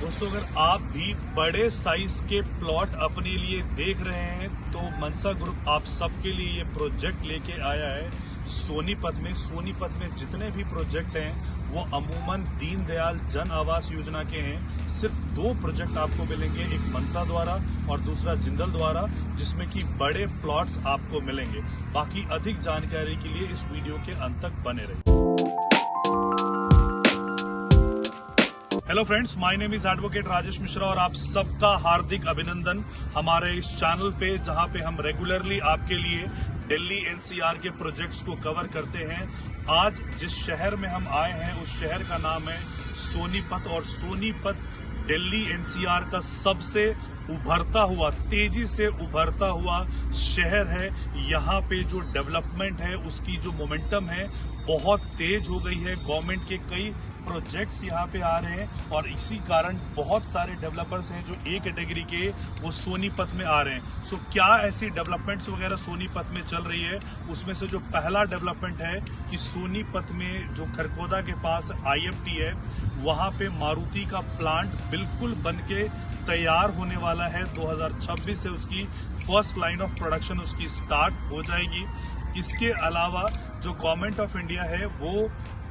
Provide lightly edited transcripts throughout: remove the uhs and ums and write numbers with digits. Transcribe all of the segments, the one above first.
दोस्तों, अगर आप भी बड़े साइज के प्लॉट अपने लिए देख रहे हैं तो मनसा ग्रुप आप सबके लिए ये प्रोजेक्ट लेके आया है सोनीपत में। सोनीपत में जितने भी प्रोजेक्ट हैं वो अमूमन दीनदयाल जन आवास योजना के हैं। सिर्फ 2 प्रोजेक्ट आपको मिलेंगे, एक मनसा द्वारा और दूसरा जिंदल द्वारा, जिसमें कि बड़े प्लॉट्स आपको मिलेंगे। बाकी अधिक जानकारी के लिए इस वीडियो के अंत तक बने रहिए। Hello friends, my name is advocate Rajesh Mishra और आप सबका हार्दिक अभिनंदन हमारे इस चैनल पे, जहां पे हम रेगुलरली आपके लिए दिल्ली एनसीआर के प्रोजेक्ट्स को कवर करते हैं। आज जिस शहर में हम आए हैं उस शहर का नाम है सोनीपत, और सोनीपत दिल्ली एनसीआर का सबसे उभरता हुआ, तेजी से उभरता हुआ शहर है। यहाँ पे जो डेवलपमेंट है उसकी जो मोमेंटम है बहुत तेज हो गई है। गवर्नमेंट के कई प्रोजेक्ट्स यहाँ पे आ रहे हैं और इसी कारण बहुत सारे डेवलपर्स हैं जो ए कैटेगरी के वो सोनीपत में आ रहे हैं। सो क्या ऐसी डेवलपमेंट्स वगैरह सोनीपत में चल रही है, उसमें से जो पहला डेवलपमेंट है कि सोनीपत में जो खरखोदा के पास आईएफटी है, वहां पे मारुति का प्लांट बिल्कुल बनके तैयार होने वाला है। 2026 से उसकी फर्स्ट लाइन ऑफ प्रोडक्शन उसकी स्टार्ट हो जाएगी। इसके अलावा जो गवर्नमेंट ऑफ इंडिया है वो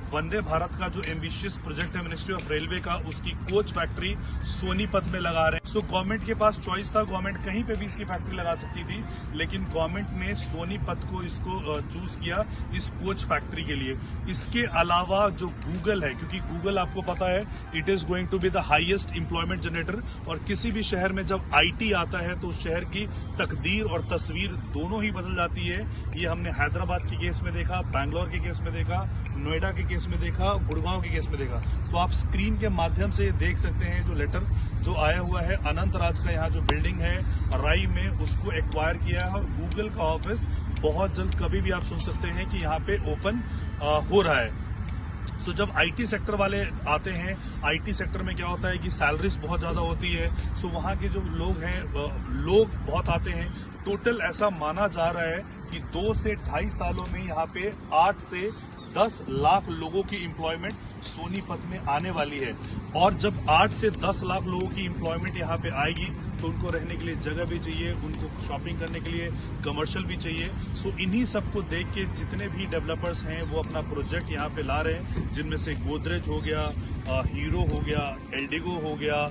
वंदे भारत का जो एम्बिशियस प्रोजेक्ट है मिनिस्ट्री ऑफ रेलवे का, उसकी कोच फैक्ट्री सोनीपत में लगा रहे हैं। सो गवर्नमेंट के पास चॉइस था, गवर्नमेंट कहीं पे भी इसकी फैक्ट्री लगा सकती थी, लेकिन गवर्नमेंट ने सोनीपत को इसको चूज किया इस कोच फैक्ट्री के लिए। इसके अलावा जो गूगल है, क्योंकि गूगल आपको पता है it is going to be the highest employment generator, और किसी भी शहर में जब आईटी आता है तो उस शहर की तकदीर और तस्वीर दोनों ही बदल जाती है। ये हमने हैदराबाद के केस में देखा, बैंगलोर के केस में देखा, नोएडा के केस में देखा, गुड़गांव के केस में देखा। तो आप स्क्रीन के माध्यम से देख सकते हैं जो लेटर जो आया हुआ है अनंत राज का, यहाँ जो बिल्डिंग है राई में, उसको एक्वायर किया है और गूगल का ऑफिस बहुत जल्द कभी भी आप सुन सकते हैं कि यहाँ पे ओपन हो रहा है। सो जब आईटी सेक्टर वाले आते हैं, आईटी सेक्टर में क्या होता है कि सैलरीज बहुत ज्यादा होती है। सो वहाँ के जो लोग हैं, लोग बहुत आते हैं। टोटल ऐसा माना जा रहा है कि 2 से 2.5 सालों में यहाँ पे 8 से 10 लाख लोगों की एम्प्लॉयमेंट सोनीपत में आने वाली है। और जब 8 से 10 लाख लोगों की एम्प्लॉयमेंट यहाँ पे आएगी तो उनको रहने के लिए जगह भी चाहिए, उनको शॉपिंग करने के लिए कमर्शियल भी चाहिए। सो इन्हीं सबको देख के जितने भी डेवलपर्स हैं वो अपना प्रोजेक्ट यहाँ पे ला रहे हैं, जिनमें से गोदरेज हो गया, हीरो हो गया, एल्डिगो हो गया,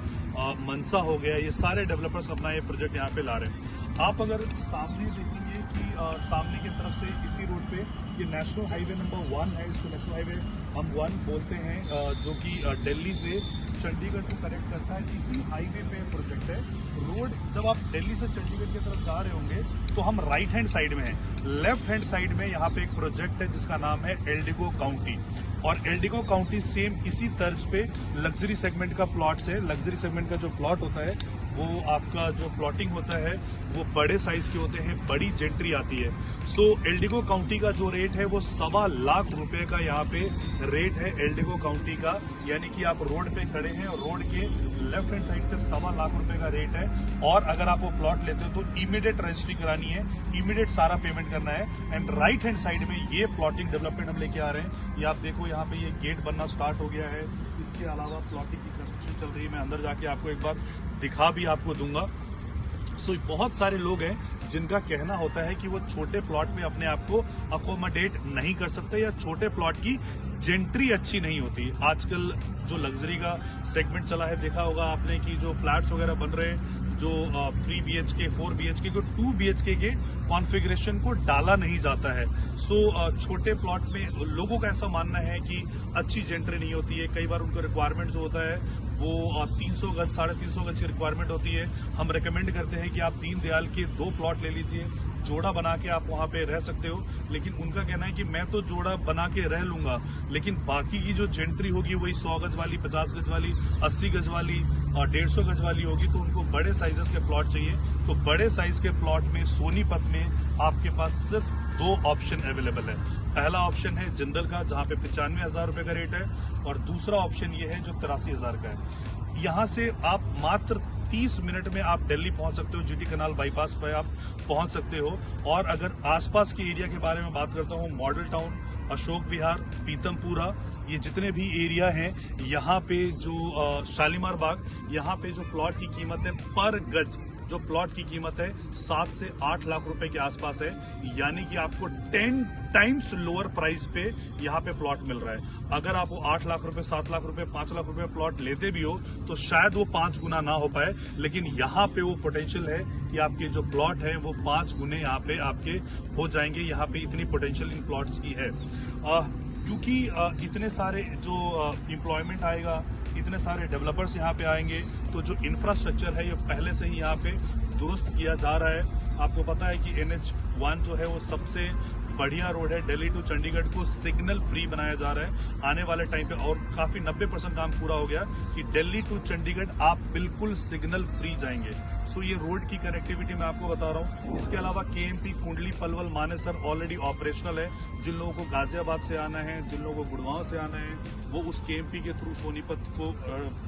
मनसा हो गया, ये सारे डेवलपर्स अपना ये प्रोजेक्ट यहाँ पे ला रहे हैं। आप अगर सामने देखेंगे कि सामने की तरफ से इसी रोड पे ये नेशनल हाईवे नंबर 1 है, इसको नेशनल हाईवे हम 1 बोलते हैं, जो कि दिल्ली से चंडीगढ़ को कनेक्ट करता है। इसी हाईवे पे प्रोजेक्ट है। रोड जब आप दिल्ली से चंडीगढ़ की तरफ जा रहे होंगे तो हम राइट हैंड साइड में हैं। लेफ्ट हैंड साइड में यहाँ पे एक प्रोजेक्ट है जिसका नाम है एल्डिगो काउंटी, और एल्डिगो काउंटी सेम इसी तर्ज पे लग्जरी सेगमेंट का प्लॉट्स है। लग्जरी सेगमेंट का जो प्लॉट होता है वो आपका जो प्लॉटिंग होता है वो बड़े साइज के होते हैं, बड़ी जेंट्री आती है। सो एल्डिगो काउंटी का जो रेट है वो 1.25 लाख रुपए का यहाँ पे रेट है एल्डिगो काउंटी का। यानी कि आप रोड पे खड़े हैं और रोड के लेफ्ट हैंड साइड पे 1.25 लाख रुपए का रेट है। और अगर आप वो प्लॉट लेते हो तो इमीडिएट रजिस्ट्री करानी है, इमीडिएट सारा पेमेंट करना है। एंड राइट हैंड साइड में ये प्लॉटिंग डेवलपमेंट हम लेके आ रहे हैं। ये आप देखो, यहाँ पे ये गेट बनना स्टार्ट हो गया है। इसके अलावा प्लॉटिंग की कंस्ट्रक्शन चल रही है। मैं अंदर जाके आपको एक बार दिखा भी आपको दूंगा। सो बहुत सारे लोग हैं जिनका कहना होता है कि वो छोटे प्लॉट में अपने आप को अकोमोडेट नहीं कर सकते, या छोटे प्लॉट की जेंट्री अच्छी नहीं होती। आजकल जो लग्जरी का सेगमेंट चला है, देखा होगा आपने कि जो फ्लैट्स वगैरह बन रहे हैं, जो 3 BHK 4 BHK को 2 BHK के कॉन्फ़िगरेशन को डाला नहीं जाता है। सो छोटे प्लॉट में लोगों का ऐसा मानना है कि अच्छी जेंट्री नहीं होती है। कई बार उनको रिक्वायरमेंट जो होता है वो 300 गज 350 गज की रिक्वायरमेंट होती है। हम रेकमेंड करते हैं कि आप दीनदयाल के 2 प्लॉट ले लीजिए, जोड़ा बना के आप वहां पे रह सकते हो। लेकिन उनका कहना है कि मैं तो जोड़ा बना के रह लूंगा, लेकिन बाकी की जो जेंट्री होगी वही 100 गज वाली, 50 गज वाली, 80 गज वाली और 150 गज वाली होगी। तो उनको बड़े साइजेस के प्लॉट चाहिए। तो बड़े साइज के प्लॉट में सोनीपत में आपके पास सिर्फ 2 ऑप्शन अवेलेबल है। पहला ऑप्शन है जिंदल का, जहां पे 95,000 रुपए का रेट है, और दूसरा ऑप्शन ये है जो 83,000 का है। यहाँ से आप मात्र 30 मिनट में आप दिल्ली पहुंच सकते हो। जीटी कनाल बाईपास पर आप पहुंच सकते हो। और अगर आसपास के एरिया के बारे में बात करता हूं, मॉडल टाउन, अशोक विहार, पीतमपुरा, ये जितने भी एरिया हैं, यहाँ पे जो शालीमार बाग, यहाँ पे जो प्लॉट की कीमत है पर गज, जो प्लॉट की कीमत है 7 से 8 लाख रुपए के आसपास है। यानी कि आपको 10 टाइम्स लोअर प्राइस पे यहाँ पे प्लॉट मिल रहा है। अगर आप वो 8 लाख रुपए, 7 लाख रुपए, 5 लाख रुपए प्लॉट लेते भी हो तो शायद वो 5 गुना ना हो पाए, लेकिन यहाँ पे वो पोटेंशियल है कि आपके जो प्लॉट है वो 5 गुने यहाँ पे आपके हो जाएंगे। यहाँ पे इतनी पोटेंशियल इन प्लॉट्स की है, क्योंकि इतने सारे जो एम्प्लॉयमेंट आएगा, इतने सारे डेवलपर्स यहाँ पे आएंगे, तो जो इंफ्रास्ट्रक्चर है ये पहले से ही यहाँ पे दुरुस्त किया जा रहा है। आपको पता है कि NH1 जो है वो सबसे बढ़िया रोड है। दिल्ली टू चंडीगढ़ को सिग्नल फ्री बनाया जा रहा है आने वाले टाइम पे, और काफी 90% काम पूरा हो गया कि दिल्ली टू चंडीगढ़ आप बिल्कुल सिग्नल फ्री जाएंगे। सो ये रोड की कनेक्टिविटी मैं आपको बता रहा हूँ। इसके अलावा KMP कुंडली पलवल मानेसर ऑलरेडी ऑपरेशनल है। जिन लोगों को गाजियाबाद से आना है, जिन लोगों को गुड़गांव से आना है, वो उस KMP के थ्रू सोनीपत को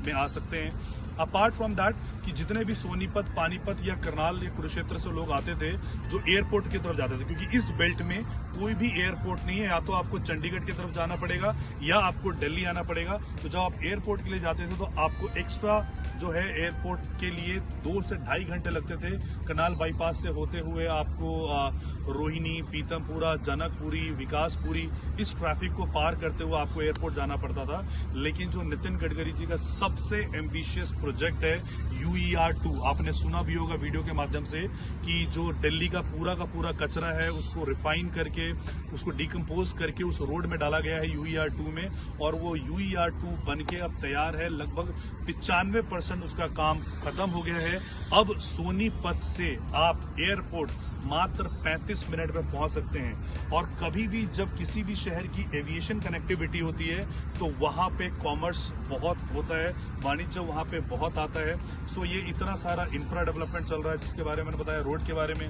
में आ सकते हैं। अपार्ट फ्रॉम दैट कि जितने भी सोनीपत, पानीपत या करनाल या कुरुक्षेत्र से लोग आते थे जो एयरपोर्ट की तरफ जाते थे, क्योंकि इस बेल्ट में कोई भी एयरपोर्ट नहीं है, या तो आपको चंडीगढ़ की तरफ जाना पड़ेगा या आपको दिल्ली आना पड़ेगा। तो जब आप एयरपोर्ट के लिए जाते थे तो आपको एक्स्ट्रा जो है एयरपोर्ट के लिए 2 से 2.5 घंटे लगते थे। कनाल बाईपास से होते हुए आपको रोहिणी, पीतमपुरा, जनकपुरी, विकासपुरी, इस ट्रैफिक को पार करते हुए आपको एयरपोर्ट जाना पड़ता था। लेकिन जो नितिन गडकरी जी का सबसे एम्बिशियस प्रोजेक्ट है UER2, आपने सुना भी होगा वीडियो के माध्यम से कि जो दिल्ली का पूरा कचरा है उसको रिफाइन करके, उसको डिकम्पोज करके उस रोड में डाला गया है UER2 में, और वो UER2 बन के अब तैयार है। लगभग 95% उसका काम खत्म हो गया है। अब सोनीपत से आप एयरपोर्ट मात्र 35 मिनट में पहुंच सकते हैं। और कभी भी जब किसी भी शहर की एविएशन कनेक्टिविटी होती है तो वहां पे कॉमर्स बहुत होता है, वाणिज्य वहां पे बहुत आता है। सो ये इतना सारा इंफ्रा डेवलपमेंट चल रहा है, जिसके बारे में मैंने बताया, रोड के बारे में,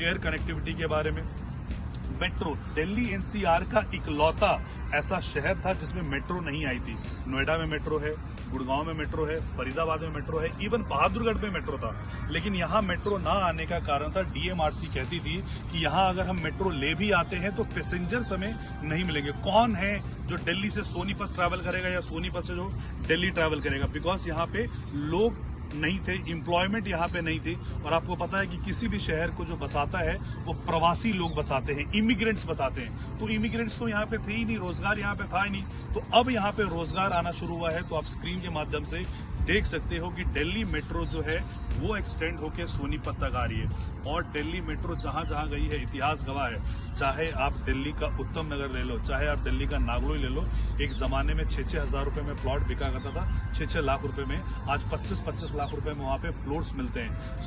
एयर कनेक्टिविटी के बारे में। मेट्रो, दिल्ली NCR का इकलौता ऐसा शहर था जिसमें मेट्रो नहीं आई थी। नोएडा में मेट्रो है, गुड़गांव में मेट्रो है, फरीदाबाद में मेट्रो है, इवन बहादुरगढ़ में मेट्रो था। लेकिन यहाँ मेट्रो ना आने का कारण था, DMRC कहती थी कि यहाँ अगर हम मेट्रो ले भी आते हैं तो पैसेंजर्स हमें नहीं मिलेंगे। कौन है जो दिल्ली से सोनीपत ट्रैवल करेगा या सोनीपत से जो दिल्ली ट्रैवल करेगा? बिकॉज यहाँ पे लोग नहीं थे, एम्प्लॉयमेंट यहाँ पे नहीं थी। और आपको पता है कि किसी भी शहर को जो बसाता है वो प्रवासी लोग बसाते हैं, इमिग्रेंट्स बसाते हैं। तो इमिग्रेंट्स तो यहाँ पे थे ही नहीं, रोजगार यहाँ पे था ही नहीं। तो अब यहाँ पे रोजगार आना शुरू हुआ है। तो आप स्क्रीन के माध्यम से देख सकते हो कि दिल्ली मेट्रो जो है वो एक्सटेंड होकर सोनीपत तक आ रही है। और दिल्ली मेट्रो जहां जहां गई है इतिहास गवाह है। चाहे आप दिल्ली का उत्तम नगर ले लो, चाहे आप दिल्ली का नागलोई ले लो, एक जमाने में 6-6 हजार रुपए में प्लॉट बिका करता था, 6-6 लाख रुपए में। आज 25-25 लाख रुपए में वहां पे फ्लोर्स मिलते हैं।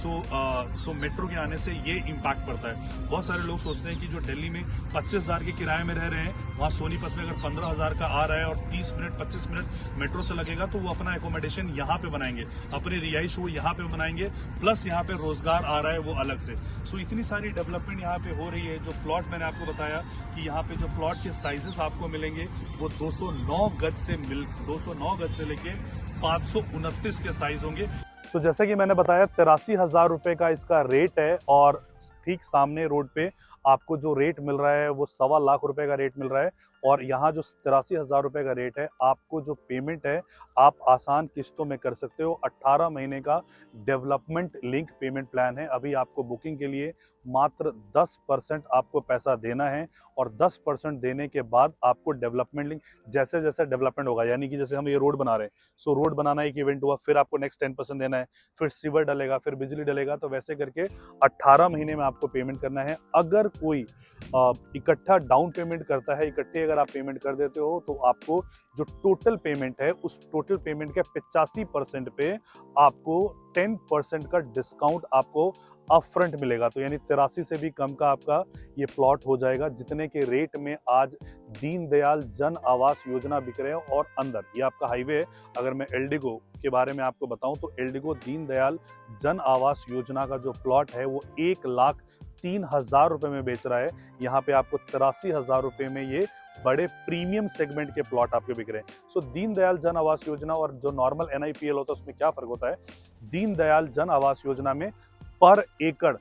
सो मेट्रो के आने से ये इम्पैक्ट पड़ता है। बहुत सारे लोग सोचते हैं कि जो दिल्ली में 25,000 के किराए में रह रहे हैं, वहां सोनीपत में अगर 15,000 का आ रहा है और 30 मिनट 25 मिनट मेट्रो से लगेगा तो वो अपना एकोमोडेशन यहाँ पे बनाएंगे, अपनी रिहाइश वो यहाँ पे बनाएंगे, प्लस यहाँ पे रोजगार आ रहा है वो अलग से। सो इतनी सारी डेवलपमेंट यहाँ पे हो रही है। जो प्लॉट मैंने आपको बताया कि यहाँ पे जो प्लॉट के साइजेस आपको मिलेंगे वो 209 गज से लेके 529 के साइज होंगे। सो जैसे कि मैंने बताया 83,000 रुपए का इसका रेट है, और ठीक सामने रोड पे आपको जो रेट मिल रहा है वो 1.25 लाख रुपए का रेट मिल रहा है। और यहाँ जो 83,000 रुपए का रेट है, आपको जो पेमेंट है आप आसान किस्तों में कर सकते हो। 18 महीने का डेवलपमेंट लिंक पेमेंट प्लान है। अभी आपको बुकिंग के लिए मात्र 10% आपको पैसा देना है, और 10% देने के बाद आपको डेवलपमेंट लिंक, जैसे जैसे डेवलपमेंट होगा, यानी कि जैसे हम ये रोड बना रहे हैं, सो रोड बनाना एक इवेंट हुआ, फिर आपको नेक्स्ट 10% देना है, फिर सीवर डलेगा, फिर बिजली डलेगा, तो वैसे करके 18 महीने में आपको पेमेंट करना है। अगर कोई इकट्ठा डाउन पेमेंट करता है, इकट्ठे अगर आप पेमेंट कर देते हो, तो आपको जो टोटल पेमेंट है उस टोटल पेमेंट के 85% पे आपको 10% का डिस्काउंट आपको अप फ्रंट मिलेगा। तो यानी 83 से भी कम का आपका ये प्लॉट हो जाएगा, जितने के रेट में आज दीनदयाल जन आवास योजना बिक रहे हैं। और अंदर ये आपका हाईवे है। अगर मैं एल्डिगो के बारे में आपको बताऊं तो एल्डिगो दीनदयाल जन आवास योजना का जो प्लॉट है वो 1,03,000 रुपए में बेच रहा है। यहाँ पे आपको 83,000 रुपए में ये बड़े प्रीमियम सेगमेंट के प्लॉट आपके बिक रहे हैं। सो दीनदयाल जन आवास योजना और जो नॉर्मल एनआईपीएल होता है उसमें क्या फर्क होता है? दीनदयाल जन आवास योजना में पर एकड़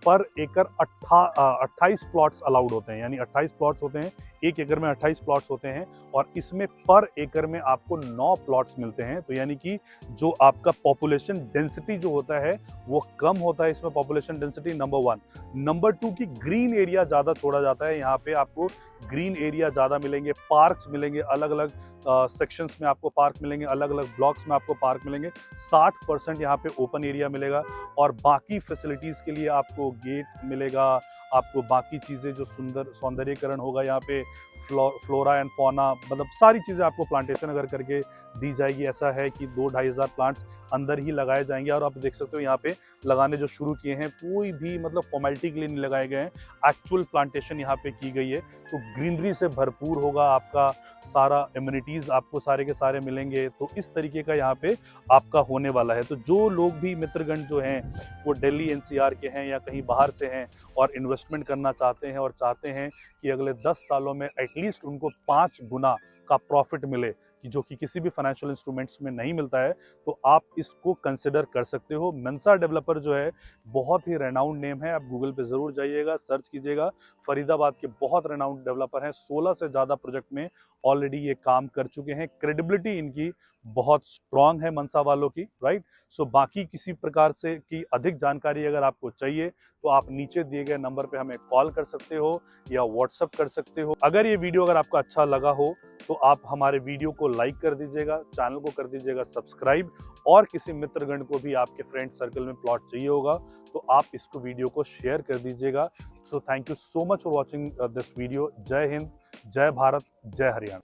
28 प्लॉट्स अलाउड होते हैं, यानी 28 प्लॉट्स होते हैं, 1 एकड़ में 28 प्लॉट्स होते हैं और इसमें पर एकड़ में आपको 9 प्लॉट्स मिलते हैं। तो यानी कि जो आपका पॉपुलेशन डेंसिटी जो होता है वो कम होता है इसमें, पॉपुलेशन डेंसिटी नंबर 1। नंबर 2 की ग्रीन एरिया ज़्यादा छोड़ा जाता है, यहाँ पे आपको ग्रीन एरिया ज़्यादा मिलेंगे, पार्क्स मिलेंगे, अलग अलग सेक्शंस में आपको पार्क मिलेंगे, अलग अलग ब्लॉक्स में आपको पार्क मिलेंगे, 60% यहाँ पे ओपन एरिया मिलेगा और बाकी फैसिलिटीज़ के लिए आपको गेट मिलेगा, आपको बाकी चीज़ें जो सुंदर सौंदर्यीकरण होगा यहाँ पे, फ्लोरा एंड फौना, मतलब सारी चीज़ें आपको प्लांटेशन अगर करके दी जाएगी। ऐसा है कि 2-2.5 हज़ार प्लांट्स अंदर ही लगाए जाएंगे और आप देख सकते हो यहाँ पे लगाने जो शुरू किए हैं कोई भी मतलब फॉर्मेलिटी के लिए नहीं लगाए गए हैं, एक्चुअल प्लांटेशन यहाँ पे की गई है। तो ग्रीनरी से भरपूर होगा आपका, सारा एमिनिटीज़ आपको सारे के सारे मिलेंगे। तो इस तरीके का यहाँ पे आपका होने वाला है। तो जो लोग भी मित्रगण जो हैं वो दिल्ली एनसीआर के हैं या कहीं बाहर से हैं और इन्वेस्टमेंट करना चाहते हैं और चाहते हैं कि अगले 10 सालों में एटलीस्ट उनको 5 गुना का प्रॉफिट मिले, कि जो कि किसी भी फाइनेंशियल इंस्ट्रूमेंट्स में नहीं मिलता है, तो आप इसको कंसिडर कर सकते हो। मेंसा डेवलपर जो है बहुत ही रेनाउंड नेम है, आप गूगल पे ज़रूर जाइएगा, सर्च कीजिएगा। फरीदाबाद के बहुत रेनाउंड डेवलपर हैं, 16 से ज़्यादा प्रोजेक्ट में ऑलरेडी ये काम कर चुके हैं। क्रेडिबिलिटी इनकी बहुत स्ट्रांग है मेंसा वालों की, राइट। सो बाकी किसी प्रकार से की अधिक जानकारी अगर आपको चाहिए तो आप नीचे दिए गए नंबर पे हमें कॉल कर सकते हो या व्हाट्सएप कर सकते हो। अगर ये वीडियो अगर आपको अच्छा लगा हो तो आप हमारे वीडियो को लाइक कर दीजिएगा, चैनल को कर दीजिएगा सब्सक्राइब, और किसी मित्रगण को भी आपके फ्रेंड सर्कल में प्लॉट चाहिए होगा तो आप इसको वीडियो को शेयर कर दीजिएगा। So thank you so much for watching this video. जय हिंद, जय भारत, जय हरियाणा।